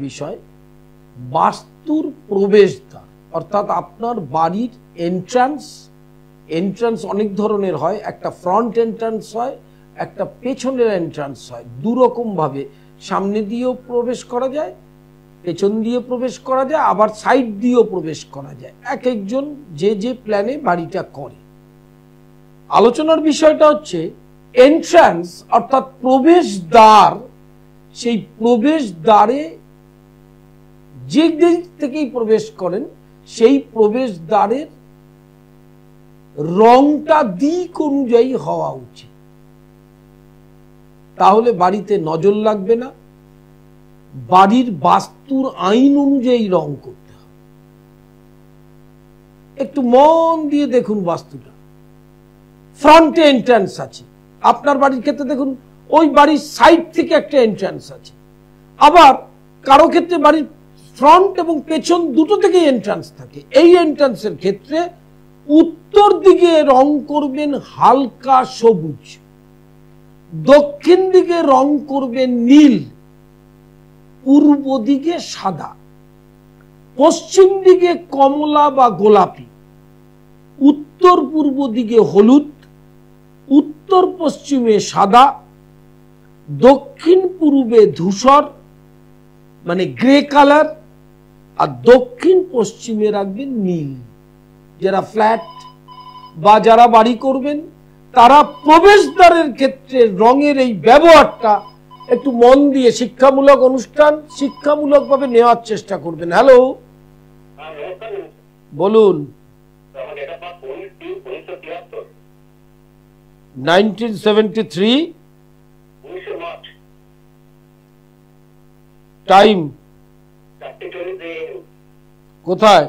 বিষয় বাস্তুর প্রবেশদ্বার অর্থাৎ আপনার বাড়ির এন্ট্রান্স অনেক ধরনের হয়, একটা ফ্রন্ট এন্ট্রান্স হয়, একটা পেছনের এন্ট্রান্স হয়। দুরকম ভাবে সামনে দিয়েও প্রবেশ করা যায়, পেছন দিয়ে প্রবেশ করা যায়, আবার সাইড দিয়েও প্রবেশ করা যায়। এক একজন যে যে প্ল্যানে বাড়িটা করে। আলোচনার বিষয়টা হচ্ছে এন্ট্রান্স অর্থাৎ প্রবেশদ্বার। সেই প্রবেশদ্বারে যে দিক থেকেই প্রবেশ করেন সেই প্রবেশদ্বারের রংটা দিক অনুযায়ী হওয়া উচিত, তাহলে বাড়িতে নজর লাগবে না। বাড়ির বাস্তুর আইন অনুযায়ী রং করতে হবে। একটু মন দিয়ে দেখুন বাস্তুটা। ফ্রন্টে এন্ট্রান্স আছে, আপনার বাড়ির ক্ষেত্রে দেখুন ওই বাড়ির সাইড থেকে একটা এন্ট্রান্স আছে, আবার কারো ক্ষেত্রে বাড়ির ফ্রন্ট এবং পেছন দুটো থেকে এন্ট্রান্স থাকে। এই এন্ট্রান্সের ক্ষেত্রে উত্তর দিকে রং করবেন হালকা সবুজ, দক্ষিণ দিকে রং করবেন নীল, পূর্ব দিকে সাদা, পশ্চিম দিকে কমলা বা গোলাপি, উত্তর পূর্ব দিকে হলুদ, উত্তর পশ্চিমে সাদা, দক্ষিণ পূর্বে ধূসর মানে গ্রে কালার, আর দক্ষিণ পশ্চিমে রাখবেন নীল। যারা ফ্ল্যাট বা যারা বাড়ি করবেন তারা প্রবেশদ্বারের ক্ষেত্রে রঙের এই ব্যবহারটা একটু মন দিয়ে শিক্ষামূলক অনুষ্ঠান শিক্ষামূলকভাবে নেওয়ার চেষ্টা করবেন। হ্যালো, বলুন। 1973 টাইম কোথায়,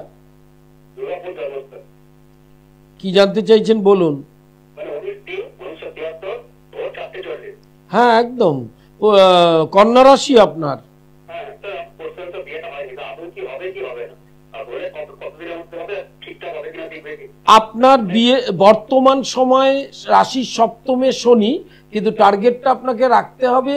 কি জানতে চাইছেন বলুন। হ্যাঁ একদম কন্যা রাশি আপনার। আপনার বিয়ে বর্তমান সময়ে রাশির সপ্তমে শনি, কিন্তু টার্গেটটা আপনাকে রাখতে হবে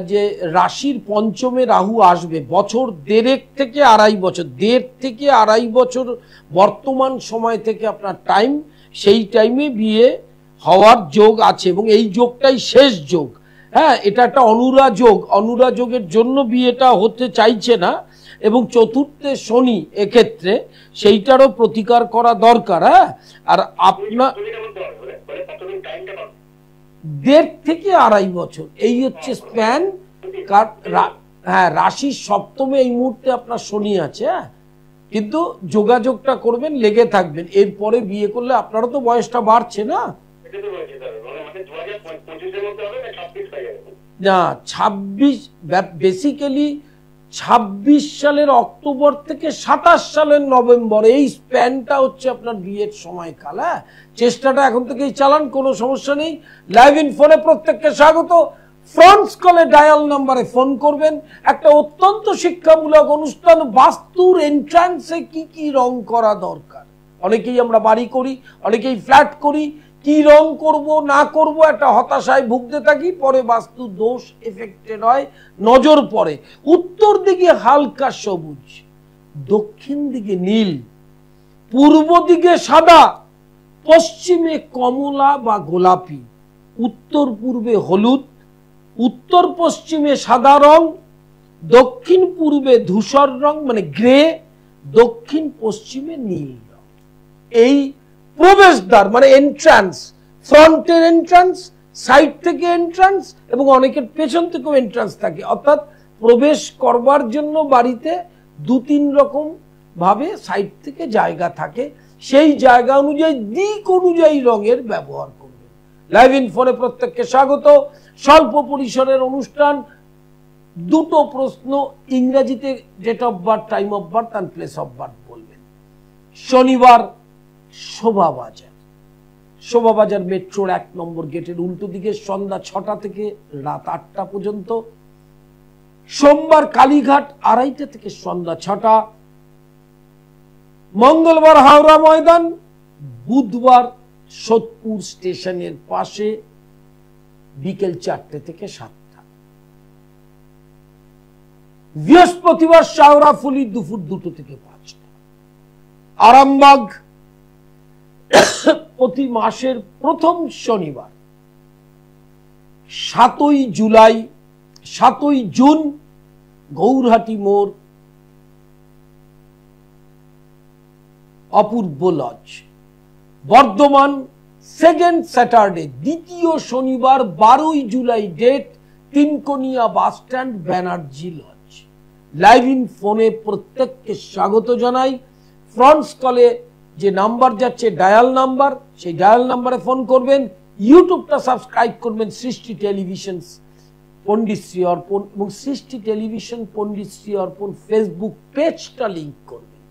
যে রাশির পঞ্চমে রাহু আসবে বছর দেড়েক থেকে আড়াই বছর, 1.5 থেকে 2.5 বছর বর্তমান সময় থেকে আপনার টাইম। সেই টাইমে বিয়ে হওয়ার যোগ আছে এবং এই যোগটাই শেষ যোগ। হ্যাঁ, এটা একটা অনুরা যোগের জন্য বিয়েটা হতে চাইছে না, এবং চতুর্থে শনি এক্ষেত্রে সেইটারও প্রতিকার করা দরকার। হ্যাঁ, আর আপনার 1.5 থেকে 2.5 বছর এই হচ্ছে স্প্যান। হ্যাঁ, রাশির সপ্তমে এই মুহূর্তে আপনার শনি আছে। হ্যাঁ, কিন্তু যোগাযোগটা করবেন, লেগে থাকবেন। এরপরে বিয়ে করলে আপনারও তো বয়সটা বাড়ছে না। না, 26 বেসিক্যালি 26 সালের অক্টোবর থেকে 27 সালের নভেম্বর, এই স্প্যানটা হচ্ছে আপনার বিয়ের সময়কাল। হ্যাঁ, চেষ্টাটা এখন থেকেই চালান, কোনো সমস্যা নেই। লাইভ ইন ফোনে প্রত্যেককে স্বাগত। ফ্রন্টস কলে ডায়াল নাম্বারে ফোন করবেন। একটা অত্যন্ত শিক্ষামূলক অনুষ্ঠান, বাস্তুর এন্ট্রান্সে কি কি রং করা দরকার। অনেকেই আমরা বাড়ি করি, অনেকেই ফ্ল্যাট করি, কি রং করব না করব একটা হতাশায় ভুগতে থাকি, পরে বাস্তু দোষ এফেক্টেড হয়, নজর পড়ে। উত্তর দিকে হালকা সবুজ, দক্ষিণ দিকে নীল, পূর্ব দিকে সাদা, পশ্চিমে কমলা বা গোলাপি, উত্তর পূর্বে হলুদ, উত্তর পশ্চিমে সাদা রং, দক্ষিণ পূর্বে ধূসর রং মানে গ্রে, দক্ষিণ পশ্চিমে নীল রং। এই প্রবেশদ্বার মানে এন্ট্রান্স, ফ্রন্টের এন্ট্রান্স, সাইড থেকে এন্ট্রান্স এবং অনেকের পেছন থেকেও এন্ট্রান্স থাকে। অর্থাৎ প্রবেশ করবার জন্য বাড়িতে 2-3 রকম ভাবে সাইড থেকে জায়গা থাকে, সেই জায়গা অনুযায়ী দিক অনুযায়ী রঙের ব্যবহার করবেন। লাইভ ইন ফোনে প্রত্যেককে স্বাগত। স্বল্প পরিসরের অনুষ্ঠান, 2টো প্রশ্ন ইংরেজিতে date of birth, time of birth and place of birth বলবেন। শনিবার শোভাবাজার মেট্রোর 1 নম্বর গেটের উল্টো দিকে সন্ধ্যা 6টা থেকে রাত 8টা পর্যন্ত। সোমবার কালীঘাট 2:30 থেকে সন্ধ্যা 6টা। মঙ্গলবার হাওড়া ময়দান, বুধবার সোদপুর স্টেশনের পাশে বিকেল 4টে থেকে 7টা। বৃহস্পতিবার শাওরাফুলি দুপুর 2টো থেকে 5টা। আরামবাগ প্রতি মাসের প্রথম শনিবার 7ই জুন গৌরহাটি মোড় Apurba lodge. Bardhaman second Saturday দ্বিতীয় শনিবার 12ই July date Tinkonia bus stand Banerjee lodge. Live in ফোনে প্রত্যেককে স্বাগত জানাই। ফ্রন্টস কলে যে নাম্বার যাচ্ছে ডায়াল নাম্বার, সেই ডায়াল নাম্বারে ফোন করবেন। ইউটিউবটা সাবস্ক্রাইব করবেন সৃষ্টি টেলিভিশন পণ্ডিতশ্রী অর্পণ এবং সৃষ্টি টেলিভিশন পণ্ডিতশ্রী অর্পণ ফেসবুক পেজটা লিংক করবেন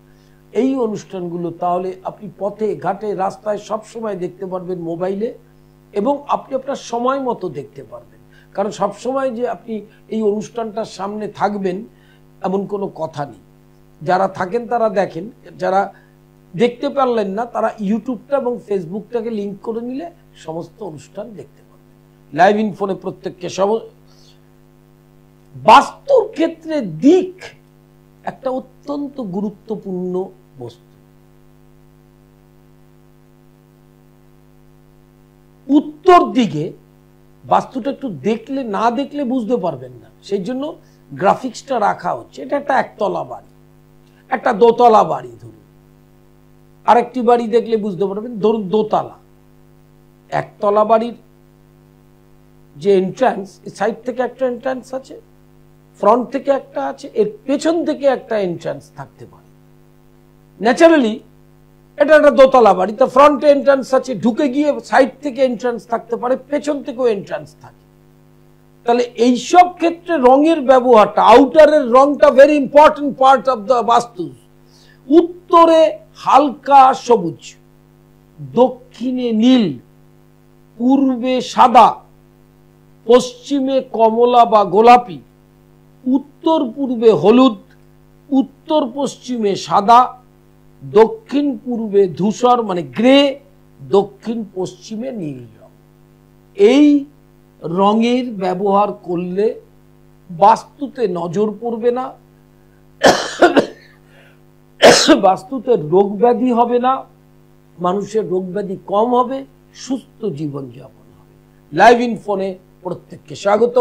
এই অনুষ্ঠানগুলো, তাহলে আপনি পথে ঘাটে রাস্তায় সবসময় দেখতে পারবেন মোবাইলে, এবং আপনি আপনার সময় মতো দেখতে পারবেন। কারণ সবসময় যে আপনি এই অনুষ্ঠানটার সামনে থাকবেন এমন কোনো কথা নেই। যারা থাকেন তারা দেখেন, যারা দেখতে পারলেন না তারা ইউটিউবটা এবং ফেসবুকটাকে লিংক করে নিলে সমস্ত অনুষ্ঠান দেখতে পারবেন। লাইভ ইন ফোনে প্রত্যেককে বাস্তুর ক্ষেত্রে দিক একটা অত্যন্ত গুরুত্বপূর্ণ বস্তু। উত্তর দিকে বাস্তুটা একটু দেখলে না দেখলে বুঝতে পারবেন না, সেই জন্য গ্রাফিক্সটা রাখা হচ্ছে। এটা একটা একতলা বাড়ি, একটা দোতলা বাড়ি ধরুন, আরেকটি বাড়ি দেখলে বুঝতে পারবেন ধরুন দোতলা। একতলা বাড়ির যে এন্ট্রান্স, সাইড থেকে একটা এন্ট্রান্স আছে, ফ্রন্ট থেকে একটা আছে, এর পেছন থেকে একটা এন্ট্রান্স থাকতে পারে। ন্যাচারালি এটা একটা দোতলা বাড়ি, তো ফ্রন্টে এন্ট্রান্স আছে, ঢুকে গিয়ে সাইড থেকে এন্ট্রান্স থাকতে পারে, পেছন থেকেও এন্ট্রান্স থাকে। তাহলে এইসব ক্ষেত্রে রঙের ব্যবহারটা, আউটারের রংটা very important part of the বাস্তু। উত্তরে হালকা সবুজ, দক্ষিণে নীল, পূর্বে সাদা, পশ্চিমে কমলা বা গোলাপি, উত্তর পূর্বে হলুদ, উত্তর পশ্চিমে সাদা, দক্ষিণ পূর্বে ধূসর মানে গ্রে, দক্ষিণ পশ্চিমে নীল রং। এই রঙের ব্যবহার করলে বাস্তুতে নজর পড়বে না, বাস্তুতে রোগ ব্যাধি হবে না, মানুষের রোগ ব্যাধি কম হবে, সুস্থ জীবনযাপন হবে। লাইভ ইন ফোনে প্রত্যেককে স্বাগত।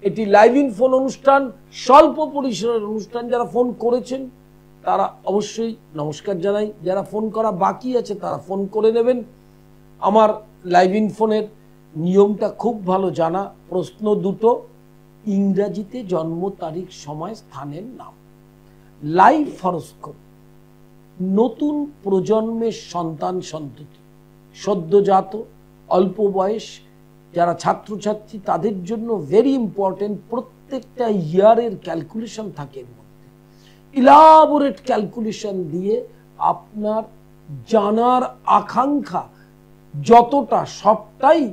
এটি লাইভ ইন ফোন অনুষ্ঠান, স্বল্প পরিসরের অনুষ্ঠান। যারা ফোন করেছেন তারা অবশ্যই নমস্কার জানাই, যারা ফোন করা বাকি আছে তারা ফোন করে নেবেন। আমার লাইভ ইন ফোনের নিয়মটা খুব ভালো জানা। প্রশ্ন দুটো, ইংরাজিতে জন্ম তারিখ, সময়, স্থানের নাম। লাইভ হরোস্কোপ নতুন প্রজন্মের সন্তান সন্ততি, সদ্যজাত, অল্প বয়স যারা ছাত্রছাত্রী তাদের জন্য ভেরি ইম্পর্টেন্ট। প্রত্যেকটা ইয়ারের ক্যালকুলেশন থাকে এর মধ্যে, ইলাবোরেট ক্যালকুলেশন দিয়ে আপনার জানার আকাঙ্ক্ষা যতটা সবটাই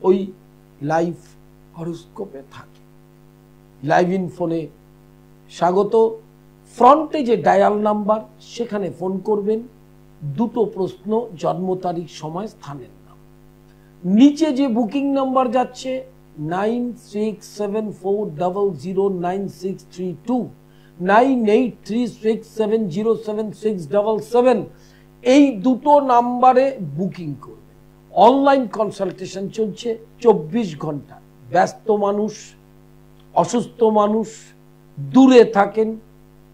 ওই লাইভ হরোস্কোপে থাকে। লাইভ ইন ফোনে স্বাগত। ফ্রন্টে যে ডায়াল নাম্বার সেখানে ফোন করবেন, দুটো প্রশ্ন, জন্ম তারিখ, সময়, স্থানের নাম। নিচে যে বুকিং নাম্বার যাচ্ছে 9674009632, 9836707677, এই দুটো নাম্বারে বুকিং করবেন। অনলাইন কনসালটেশন চলছে 24 ঘন্টা। ব্যস্ত মানুষ, অসুস্থ মানুষ, দূরে থাকেন,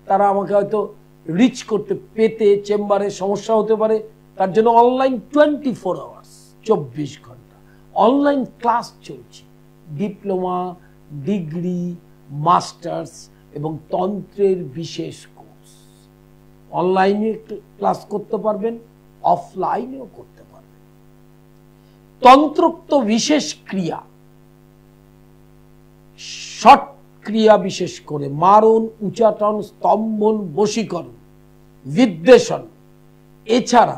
তারা আমাকে হয়তো রিচ করতে পেতে চেম্বারে সমস্যা হতে পারে, তার জন্য অনলাইন 24 আওয়ার্স 24 ঘন্টা অনলাইন ক্লাস চলছে। ডিপ্লোমা, ডিগ্রি, মাস্টার্স এবং তন্ত্রের বিশেষ কোর্স। অনলাইনে ক্লাস করতে পারবেন, অফলাইনেও করতে পারবেন। তন্ত্রোক্ত বিশেষ ক্রিয়া, শর্ট ক্রিয়া বিশেষ করে মারণ, উচাটন, স্তম্ভন, বশীকরণ, বিদ্বেষণ, এছাড়া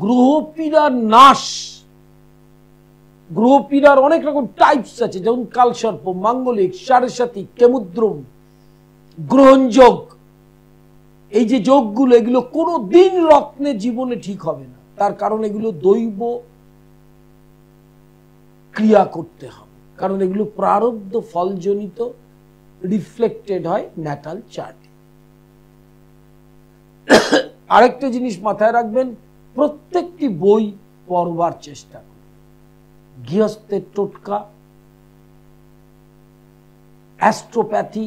গ্রহপীড়ার নাশ। গ্রহপীড়ার অনেক রকম টাইপস আছে, যেমন কালসর্প, মাঙ্গলিক, সাড়ে-সাতি, কেমুদ্রম, গ্রহণযোগ। এই যে যোগগুলো, এগুলো কোনো দিন রত্নে জীবনে ঠিক হবে না, তার কারণ এগুলো দৈব ক্রিয়া করতে হবে, কারণ এগুলো প্রারব্ধ ফলজনিত রিফ্লেক্টেড হয় ন্যাটাল চার্টে। আরেকটা জিনিস মাথায় রাখবেন, প্রত্যেকটি বই পড়বার চেষ্টা করুন। গৃহস্থের টোটকা, অ্যাস্ট্রোপ্যাথি,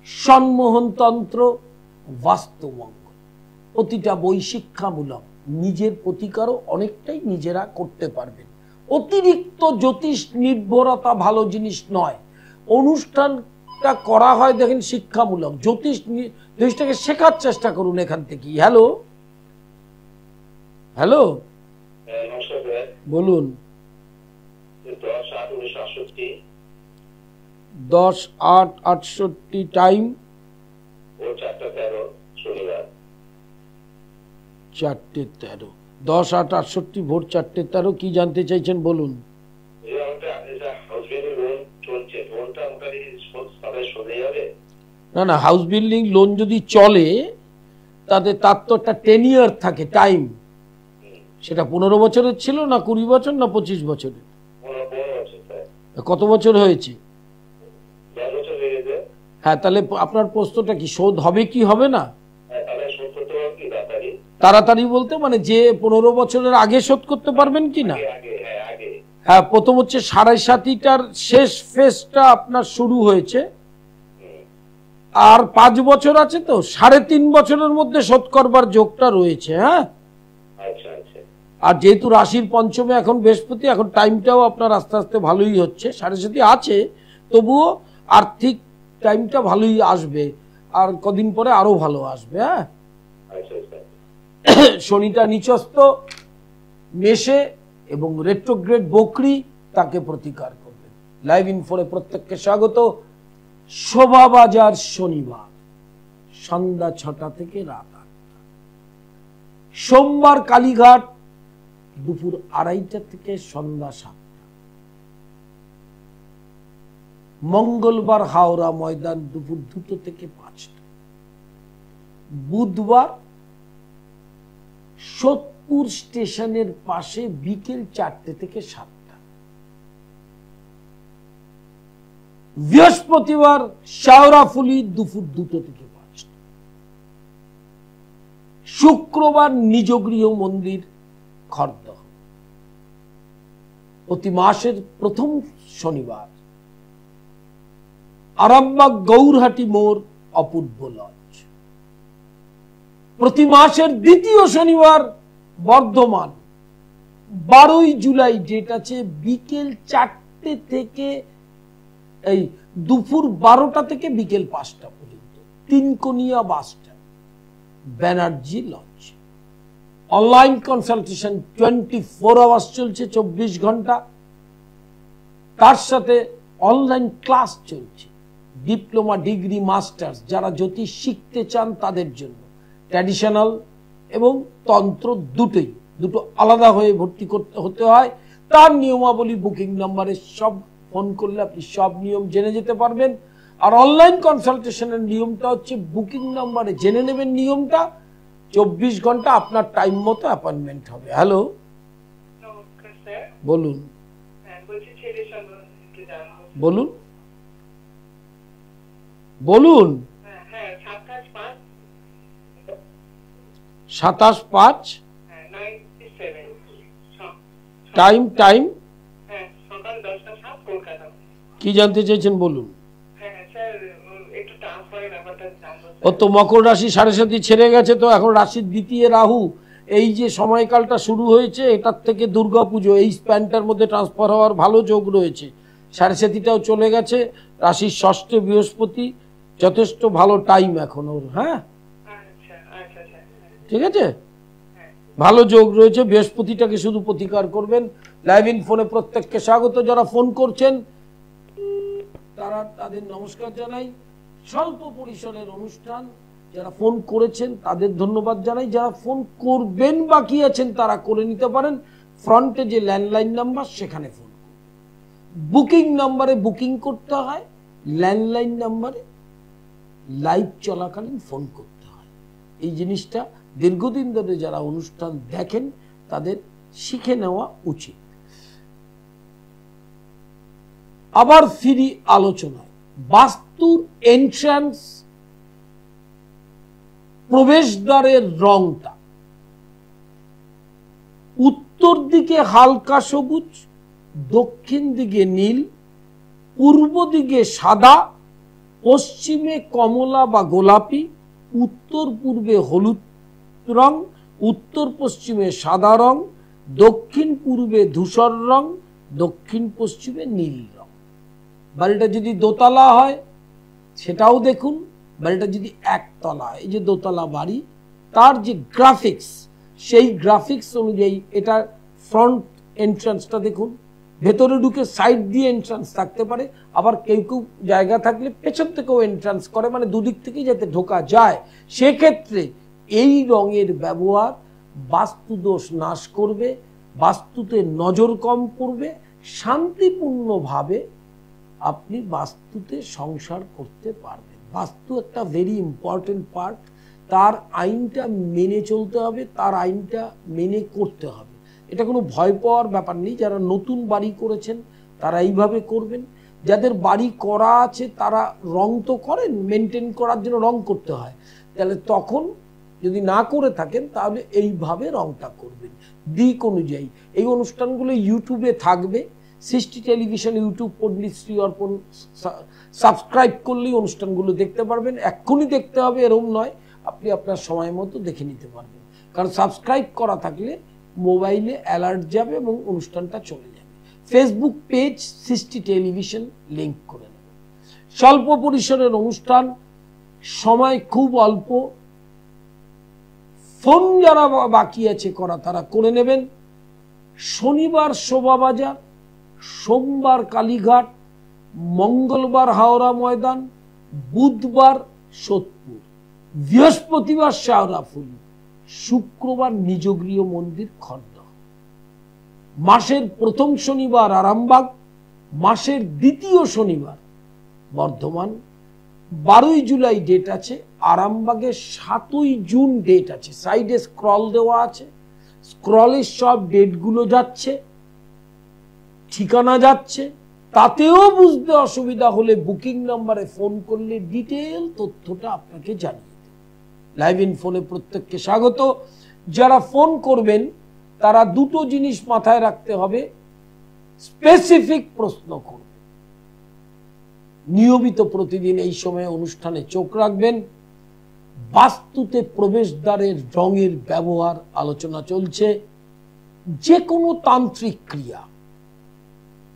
সম্মোহনতন্ত্র, বাস্তুমঙ্গল, প্রতিটা বই শিক্ষামূলক। নিজের প্রতিকারও অনেকটাই নিজেরা করতে পারবেন। অতিরিক্ত জ্যোতিষ নির্ভরতা ভালো জিনিস নয়। অনুষ্ঠানটা করা হয় দেখেন শিক্ষামূলক, জ্যোতিষটাকে শেখার চেষ্টা করুন এখান থেকে। হ্যালো হ্যালো, বলুন। 10/8/68 টাইম 4:13। 10/8/68 ভোর 4:13। কি জানতে চাইছেন বলুন। না না, হাউস বিল্ডিং লোন যদি চলে তাতে তার তো একটা 10 ইয়ার থাকে টাইম। সেটা 15 বছরের ছিল না 20 বছর না 25 বছরের? কত বছর হয়েছে? হ্যাঁ, তাহলে আপনার প্রশ্নটা কি, শোধ হবে কি হবে না? তাড়াতাড়ি বলতে মানে যে 15 বছরের আগে শোধ করতে পারবেন কি না? হ্যাঁ, প্রথম হচ্ছে 7.5টার শেষ ফেজটা আপনার শুরু হয়েছে, আর 5 বছর আছে, তো 3.5 বছরের মধ্যে শোধ করবার যোগটা রয়েছে। হ্যাঁ, আর যেহেতু রাশির পঞ্চমে এখন বৃহস্পতি, এখন টাইমটাও আপনার আস্তে আস্তে ভালোই হচ্ছে। 7.5 আছে, তবুও আর্থিক টাইমটা ভালোই আসবে, আর কদিন পরে আরো ভালো আসবে। হ্যাঁ, শনিটা নিচস্থ মেষে এবং রেট্রোগ্রেড বকরি, তাকে প্রতিকার করবেন। লাইভ ইনফোরে প্রত্যেককে স্বাগত। শোভাবাজার শনিবার সন্ধ্যা 6টা থেকে রাত 8টা। সোমবার কালীঘাট দুপুর 2:30 থেকে সন্ধ্যা 7টা। মঙ্গলবার হাওড়া ময়দান দুপুর 2টো থেকে 5টা। বুধবার সোদপুর স্টেশনের পাশে বিকেল 4টে থেকে 7টা। বৃহস্পতিবার শাওরাফুলি দুপুর 2টো থেকে 5টা। শুক্রবার নিজ গৃহ মন্দির খড়দহ। প্রতি মাসের প্রথম শনিবার আরামবাগ গৌরহাটি মোড় অপূর্ব লজ। প্রতি মাসের দ্বিতীয় শনিবার বর্ধমান 12ই জুলাই ডেট আছে, বিকেল 4টে থেকে এই দুপুর 12টা থেকে বিকেল 5টা পর্যন্ত। Tinkonia bus stand, Banerjee lodge. Online consultation 24 hours চলছে, 24 ঘন্টা। তার সাথে অনলাইন ক্লাস চলছে, ডিপ্লোমা, ডিগ্রি, মাস্টার্স। যারা জ্যোতিষ শিখতে চান তাদের জন্য ট্র্যাডিশনাল এবং তন্ত্র দুটো আলাদা হয়ে ভর্তি হতে হয়। তার নিয়মাবলী বুকিং নাম্বারে সব ফোন করলে আপনি সব নিয়ম জেনে যেতে পারবেন। আর অনলাইন কনসালটেশনের নিয়মটা হচ্ছে বুকিং নাম্বারে জেনে নেবেন নিয়মটা, 24 ঘন্টা আপনার টাইম মতো অ্যাপয়েন্টমেন্ট হবে। হ্যালো, বলুন বলুন বলুন। 27/5 টাইম কি জানতে চাইছেন বলুন। ও তো মকর রাশি 7.5 ছেড়ে গেছে, তো এখন রাশির দ্বিতীয় রাহু। এই যে সময়কালটা শুরু হয়েছে, এটার থেকে দুর্গাপুজো, এই স্প্যানটার মধ্যে ট্রান্সফার হওয়ার ভালো যোগ রয়েছে। 7.5টাও চলে গেছে, রাশির ষষ্ঠে বৃহস্পতি, যথেষ্ট ভালো টাইম এখন ওর। হ্যাঁ, ঠিক আছে, ভালো যোগ রয়েছে। বৃহস্পতিটাকে শুধু প্রতিকার করবেন। লাইভ ইন ফোনে প্রত্যেককে স্বাগত। যারা ফোন করছেন তাদের নমস্কার জানাই। স্বল্প পরিসরের অনুষ্ঠান, যারা ফোন করেছেন তাদের ধন্যবাদ জানাই। যারা ফোন করবেন বাকি আছেন তারা করে নিতে পারেন। ফ্রন্টে যে ল্যান্ডলাইন নাম্বার সেখানে ফোন করুন। বুকিং নাম্বারে বুকিং করতে হয়, ল্যান্ডলাইন নাম্বারে লাইভ চলাকালীন ফোন করতে হয়। এই জিনিসটা দীর্ঘদিন ধরে যারা অনুষ্ঠান দেখেন তাদের শিখে নেওয়া উচিত। আবার ফিরি আলোচনায়। বাস্তুর এন্ট্রান্স প্রবেশদ্বারের রংটা উত্তর দিকে হালকা সবুজ, দক্ষিণ দিকে নীল, পূর্ব দিকে সাদা, পশ্চিমে কমলা বা গোলাপি, উত্তর পূর্বে হলুদ রং, উত্তর পশ্চিমে সাদা রং, দক্ষিণ পূর্বে ধূসর রং, দক্ষিণ পশ্চিমে নীল রং। বাড়িটা যদি দোতলা হয় সেটাও দেখুন, বাড়িটা যদি একতলা হয়, এই যে দোতলা বাড়ি, তার যে গ্রাফিক্স, সেই গ্রাফিক্স অনুযায়ী এটার ফ্রন্ট এন্ট্রান্সটা দেখুন। ভেতরে ঢুকে সাইড দিয়ে এন্ট্রান্স থাকতে পারে, আবার কেউ কেউ জায়গা থাকলে পেছন থেকেও এন্ট্রান্স করে, মানে দুদিক থেকেই যাতে ঢোকা যায়। সেক্ষেত্রে এই রঙের ব্যবহার বাস্তুদোষ নাশ করবে, বাস্তুতে নজর কম করবে, শান্তিপূর্ণভাবে আপনি বাস্তুতে সংসার করতে পারবেন। বাস্তু একটা ভেরি ইম্পর্টেন্ট পার্ট, তার আইনটা মেনে চলতে হবে, তার আইনটা মেনে করতে হবে। এটা কোনো ভয় পাওয়ার ব্যাপার নেই। যারা নতুন বাড়ি করেছেন তারা এইভাবে করবেন, যাদের বাড়ি করা আছে তারা রং তো করেন, মেনটেন করার জন্য রং করতে হয়, তাহলে তখন যদি না করে থাকেন তাহলে এইভাবে রংটা করবেন দিক অনুযায়ী। এই অনুষ্ঠানগুলো ইউটিউবে থাকবে, সৃষ্টি টেলিভিশন ইউটিউব পণ্ডিত শ্রী অর্পণ সাবস্ক্রাইব করলেই অনুষ্ঠানগুলো দেখতে পারবেন। এক্ষুনি দেখতে হবে এরকম নয়, আপনি আপনার সময় মতো দেখে নিতে পারবেন, কারণ সাবস্ক্রাইব করা থাকলে মোবাইলে অ্যালার্ট যাবে এবং অনুষ্ঠানটা চলে যাবে। ফেসবুক পেজ সৃষ্টি টেলিভিশন লিংক করে নেবেন। স্বল্প পরিসরের অনুষ্ঠান, সময় খুব অল্প, ফোন যারা বাকি আছে করা তারা করে নেবেন। শনিবার শোভাবাজার, সোমবার কালীঘাট, মঙ্গলবার হাওড়া ময়দান, বুধবার সোদপুর, বৃহস্পতিবার শেওড়াফুলি, শুক্রবার নিজগৃহ মন্দির খড়দহ। মাসের প্রথম শনিবার আরামবাগ, মাসের দ্বিতীয় শনিবার বর্ধমান। 12ই জুলাই ডেট আছে, আরামবাগে 7ই জুন ডেট আছে, সাইডে স্ক্রল দেওয়া আছে, স্ক্রলের সব ডেটগুলো যাচ্ছে, ঠিকানা যাচ্ছে। তাতেও বুঝতে অসুবিধা হলে বুকিং নাম্বারে ফোন করলে ডিটেল তথ্যটা আপনাকে জানিয়ে দেবে। লাইভ ইন ফোনে প্রত্যেককে স্বাগত। যারা ফোন করবেন তারা দুটো জিনিস মাথায় রাখতে হবে, স্পেসিফিক প্রশ্ন করবেন, নিয়মিত প্রতিদিন এই সময়ে অনুষ্ঠানে চোখ রাখবেন। বাস্তুতে প্রবেশদ্বারের রঙের ব্যবহার আলোচনা চলছে। যে কোনো তান্ত্রিক ক্রিয়া,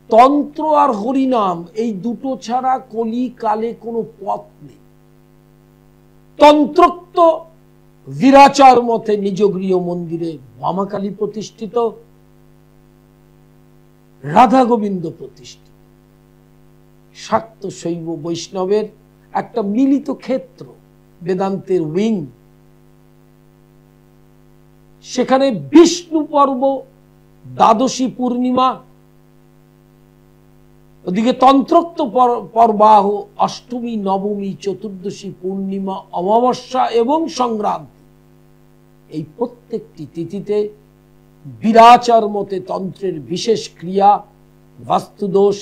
তন্ত্র আর হরিনাম, এই দুটো ছাড়া কলি কালে কোনো পথ নেই। তন্ত্রোক্ত বীরাচার মতে নিজ গৃহ মন্দিরে বামাকালী প্রতিষ্ঠিত, রাধা গোবিন্দ প্রতিষ্ঠিত, শাক্ত শৈব বৈষ্ণবের একটা মিলিত ক্ষেত্র, বেদান্তের উইং। সেখানে বিষ্ণু পর্ব, দ্বাদশী পূর্ণিমা, ওদিকে তন্ত্রোক্ত পর্বাহ, অষ্টমী, নবমী, চতুর্দশী, পূর্ণিমা, অমাবস্যা এবং সংক্রান্তি, এই প্রত্যেকটি তিথিতে বীরাচার মতে তন্ত্রের বিশেষ ক্রিয়া, বাস্তুদোষ,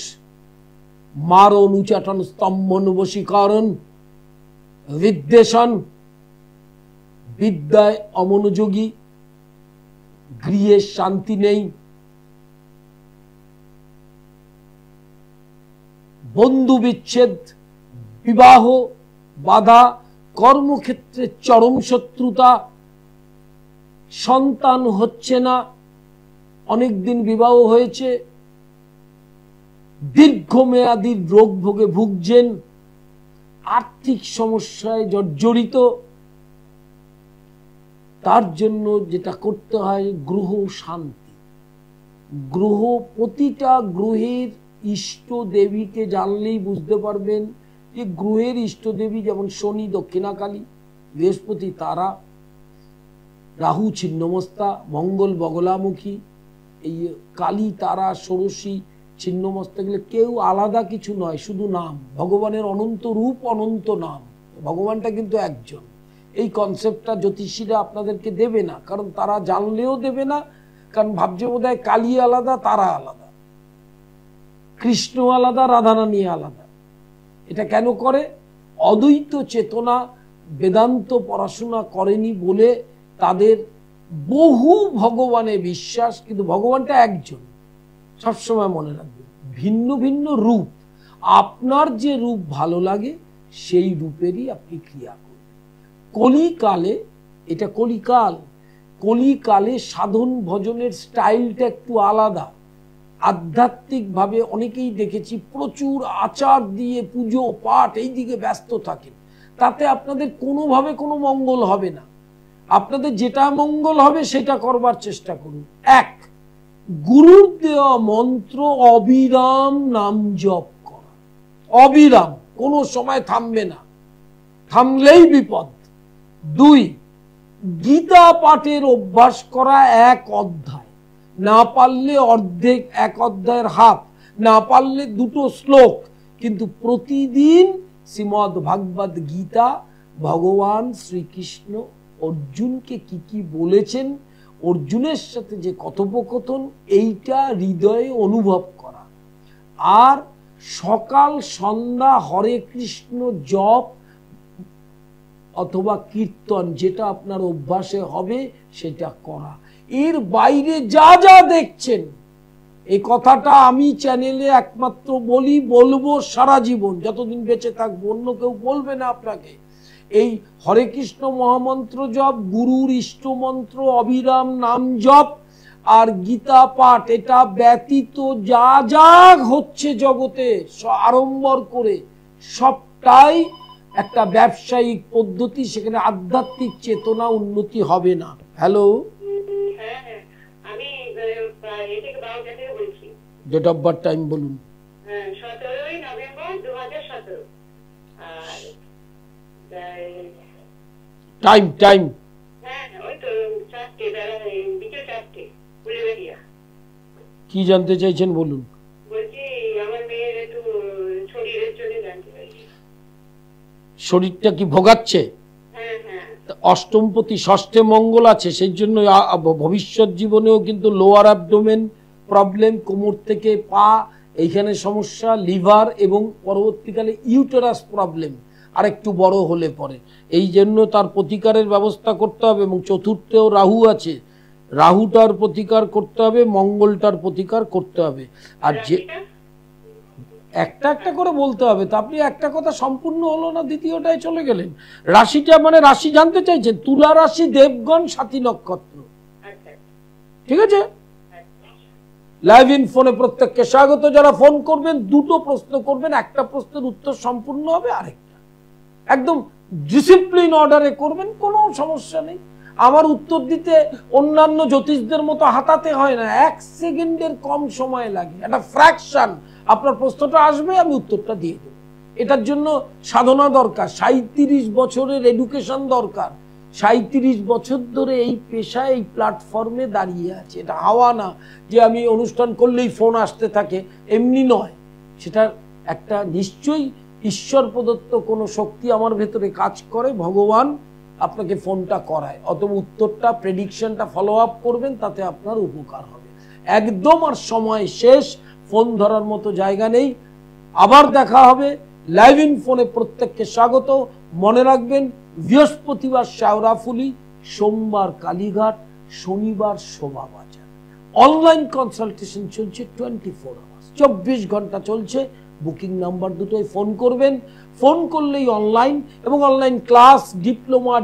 মারণ, উচাটন, স্তম্ভন, বশীকরণ, বিদ্বেষণ, বিদ্যায় অমনোযোগী, গৃহে শান্তি নেই, বন্ধু বিচ্ছেদ, বিবাহ বাধা, কর্মক্ষেত্রে চরম শত্রুতা, সন্তান হচ্ছে না, অনেকদিন বিবাহ হয়েছে, দীর্ঘমেয়াদী রোগ ভোগে ভুগছেন, আর্থিক সমস্যায় জর্জরিত, তার জন্য যেটা করতে হয় গ্রহ শান্তি। গ্রহ, প্রতিটা গ্রহের ইষ্ট দেবীকে জানলেই বুঝতে পারবেন যে গ্রহের ইষ্ট দেবী যেমন শনি দক্ষিণাকালী, বৃহস্পতি তারা, রাহু ছিন্নমস্তা, মঙ্গল বগলামুখী, এই কালী তারা ষোড়শী ছিন্নমস্তা, গেলে কেউ আলাদা কিছু নয়, শুধু নাম। ভগবানের অনন্ত রূপ, অনন্ত নাম, ভগবানটা কিন্তু একজন। এই কনসেপ্টটা জ্যোতিষীরা আপনাদেরকে দেবে না, কারণ তারা জানলেও দেবে না, কারণ ভাবছে বোধহয় কালী আলাদা, তারা আলাদা, কৃষ্ণ আলাদা, রাধারানী আলাদা। এটা কেন করে? অদ্বৈত চেতনা বেদান্ত পড়াশোনা করেনি বলে তাদের বহু ভগবানে বিশ্বাস, কিন্তু ভগবানটা একজন। সবসময় মনে রাখবেন, ভিন্ন ভিন্ন রূপ। আপনার যে রূপ ভালো লাগে সেই রূপেরই আপনি ক্রিয়া করবেন। কলিকালে, এটা কলিকাল, কলিকালে সাধন ভজনের স্টাইলটা একটু আলাদা। আধ্যাত্মিকভাবে অনেকেই দেখেছি প্রচুর আচার দিয়ে পুজো পাঠ এই দিকে ব্যস্ত থাকেন, তাতে আপনাদের কোনোভাবে কোনো মঙ্গল হবে না। আপনাদের যেটা মঙ্গল হবে সেটা করবার চেষ্টা করুন। এক, গুরুর দেওয়া মন্ত্র অবিরাম নাম জপ করা, অবিরাম, কোনো সময় থামবে না, থামলেই বিপদ। দুই, গীতা পাঠের অভ্যাস করা, এক অধ্যায়, না পারলে অর্ধেক, এক অধ্যায়ের হাফ, না পারলে দুটো শ্লোক, কিন্তু প্রতিদিন শ্রীমদ্ ভাগবত গীতা ভগবান শ্রীকৃষ্ণ অর্জুনকে কি কি বলেছেন, অর্জুনের সাথে যে কথোপকথন, এইটা হৃদয়ে অনুভব করা। আর সকাল সন্ধ্যা হরে কৃষ্ণ জপ অথবা কীর্তন, যেটা আপনার অভ্যাসে হবে সেটা করা। এর বাইরে যা যা দেখছেন, এই কথাটা আমি চ্যানেলে একমাত্র বলি, বলবো সারা জীবন, যতদিন বেঁচে থাকবো, অন্য কেউ বলবে না আপনাকে। এই হরে কৃষ্ণ মহামন্ত্র জপ, গুরুর ইষ্ট মন্ত্র অবিরাম নাম জপ আর গীতা পাঠ, এটা ব্যতীত যা যা হচ্ছে জগতে আড়ম্বর করে, সবটাই একটা ব্যবসায়িক পদ্ধতি, সেখানে আধ্যাত্মিক চেতনা উন্নতি হবে না। Hello, date of birth, time বলুন। 17 নভেম্বর 2017। টাইম টাইম ওই তো 4টে, বিকেল 4টে, উলিবেরিয়া। কি জানতে চাইছেন বলুন। বলছি আমার মেয়ের একটু শরীরের জন্য জানতে চাইছি। শরীরটা কি ভোগাচ্ছে? অষ্টমপতি ষষ্ঠে মঙ্গল আছে, সেই জন্য ভবিষ্যৎ জীবনেও কিন্তু লোয়ার অ্যাবডোমেন প্রবলেম, কোমর থেকে পা এইখানে সমস্যা, লিভার এবং পরবর্তীকালে ইউটেরাস প্রবলেম আর একটু বড় হলে পরে। এই জন্য তার প্রতিকারের ব্যবস্থা করতে হবে। এবং চতুর্থেও রাহু আছে, রাহুটার প্রতিকার করতে হবে, মঙ্গলটার প্রতিকার করতে হবে। আর যে একটা একটা করে বলতে হবে, তা আপনি একটা কথা সম্পূর্ণ হলো না, দ্বিতীয়টায় চলে গেলেন। রাশিটা মানে রাশি জানতে চাইছেন, তুলা রাশি, দেবগণ, সাথী নক্ষত্র, ঠিক আছে? লাইভ ইন ফোনে প্রত্যেককে স্বাগত। যারা ফোন করবেন দুটো প্রশ্ন করবেন, একটা প্রশ্নের উত্তর সম্পূর্ণ হবে, আরেকটা একদম ডিসিপ্লিন অর্ডারে করবেন, কোনো সমস্যা নেই। আমার উত্তর দিতে অন্যান্য জ্যোতিষদের মতো হাতাতে হয় না, 1 সেকেন্ডের কম সময় লাগে, একটা ফ্র্যাকশন। আপনার প্রশ্নটা আসবে, আমি উত্তরটা দিয়ে দেব। এটার জন্য সাধনা দরকার, 37 বছরের এডুকেশন দরকার। 37 বছর ধরে এই পেশায়, এই প্ল্যাটফর্মে দাঁড়িয়ে আছে। এটা হাওয়া না যে আমি অনুষ্ঠান করলেই ফোন আসতে থাকে, এমনি নয়। সেটা একটা নিশ্চয়ই ঈশ্বর প্রদত্ত কোনো শক্তি আমার ভেতরে কাজ করে, ভগবান আপনাকে ফোনটা করায়। অথবা উত্তরটা, প্রেডিকশনটা ফলো আপ করবেন, তাতে আপনার উপকার হবে একদম। আর সময় শেষ, ফোন ধরার মতো জায়গা নেই। আবার দেখা হবে লাইভ ইন ফোনে, প্রত্যেককে স্বাগত। মনে রাখবেন, বৃহস্পতিবার শেওড়াফুলি, সোমবার কালীঘাট, শনিবার শোভাবাজার। অনলাইন কনসালটেশন চলছে 24 আওয়ার্স, 24 ঘন্টা চলছে। বুকিং নাম্বার দুটোই ফোন করবেন, ফোন করলেই অনলাইন, এবং অনলাইন ক্লাস, ডিপ্লোমা,